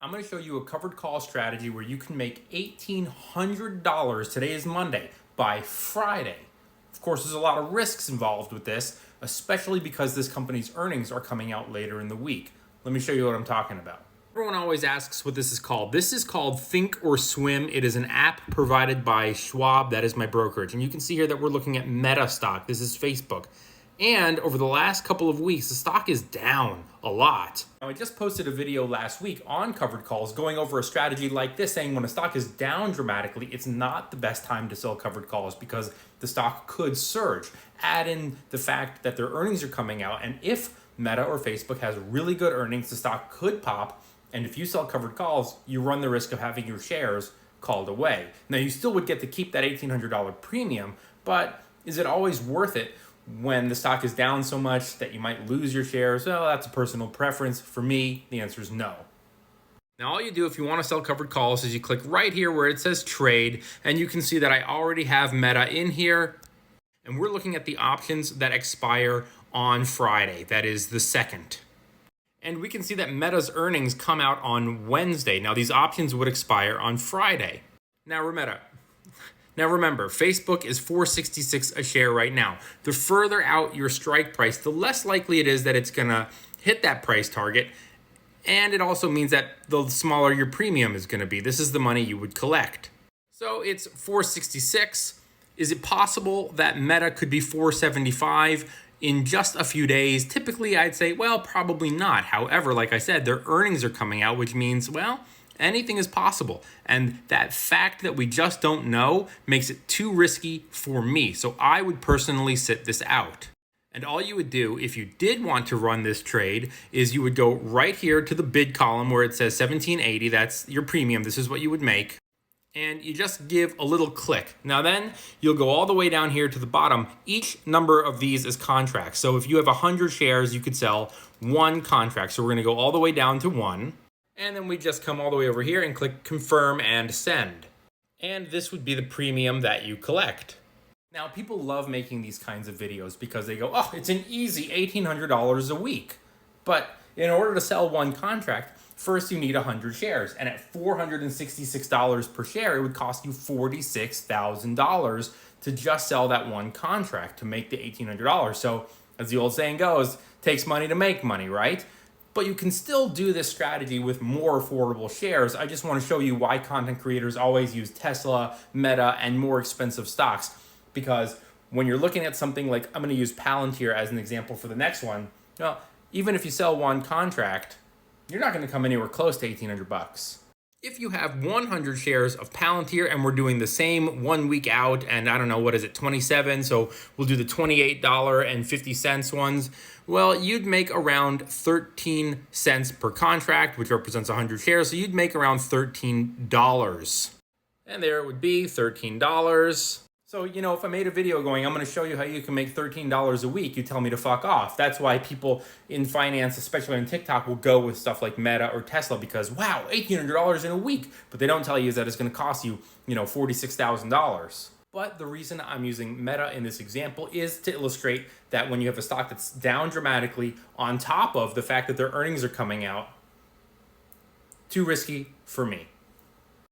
I'm going to show you a covered call strategy where you can make $1,800. Today is Monday, by Friday. Of course, there's a lot of risks involved with this, especially because this company's earnings are coming out later in the week. Let me show you what I'm talking about. Everyone always asks what this is called. This is called Thinkorswim. It is an app provided by Schwab. That is my brokerage. And you can see here that we're looking at Meta stock. This is Facebook. And over the last couple of weeks, the stock is down a lot. Now, I just posted a video last week on covered calls going over a strategy like this, saying when a stock is down dramatically, it's not the best time to sell covered calls because the stock could surge. Add in the fact that their earnings are coming out, and if Meta or Facebook has really good earnings, the stock could pop. And if you sell covered calls, you run the risk of having your shares called away. Now, you still would get to keep that $1,800 premium, but is it always worth it when the stock is down so much that you might lose your shares? Well, that's a personal preference. For me, the answer is no. Now, all you do if you want to sell covered calls is you click right here where it says trade, and you can see that I already have Meta in here, and we're looking at the options that expire on Friday. That is the 2nd. And we can see that Meta's earnings come out on Wednesday. Now, these options would expire on Friday. Now, remember, Facebook is $4.66 a share right now. The further out your strike price, the less likely it is that it's going to hit that price target. And it also means that the smaller your premium is going to be. This is the money you would collect. So it's $4.66. Is it possible that Meta could be $4.75 in just a few days? Typically, I'd say, well, probably not. However, like I said, their earnings are coming out, which means, well, anything is possible. And that fact that we just don't know makes it too risky for me. So I would personally sit this out. And all you would do if you did want to run this trade is you would go right here to the bid column where it says 1780. That's your premium. This is what you would make. And you just give a little click. Now then, you'll go all the way down here to the bottom. Each number of these is contracts. So if you have 100 shares, you could sell one contract. So we're going to go all the way down to 1. And then we just come all the way over here and click confirm and send. And this would be the premium that you collect. Now, people love making these kinds of videos because they go, oh, it's an easy $1,800 a week. But in order to sell one contract, first you need 100 shares. And at $466 per share, it would cost you $46,000 to just sell that one contract to make the $1,800. So as the old saying goes, takes money to make money, right? But you can still do this strategy with more affordable shares. I just want to show you why content creators always use Tesla, Meta, and more expensive stocks. Because when you're looking at something like, I'm going to use Palantir as an example for the next one. Well, even if you sell one contract, you're not going to come anywhere close to $1,800. If you have 100 shares of Palantir and we're doing the same 1 week out, and I don't know, what is it, 27? So we'll do the $28.50 ones. Well, you'd make around 13 cents per contract, which represents 100 shares. So you'd make around $13. And there it would be, $13. So, if I made a video going, I'm going to show you how you can make $13 a week, you tell me to fuck off. That's why people in finance, especially on TikTok, will go with stuff like Meta or Tesla because, wow, $1,800 in a week. But they don't tell you is that it's going to cost you, $46,000. But the reason I'm using Meta in this example is to illustrate that when you have a stock that's down dramatically on top of the fact that their earnings are coming out, too risky for me.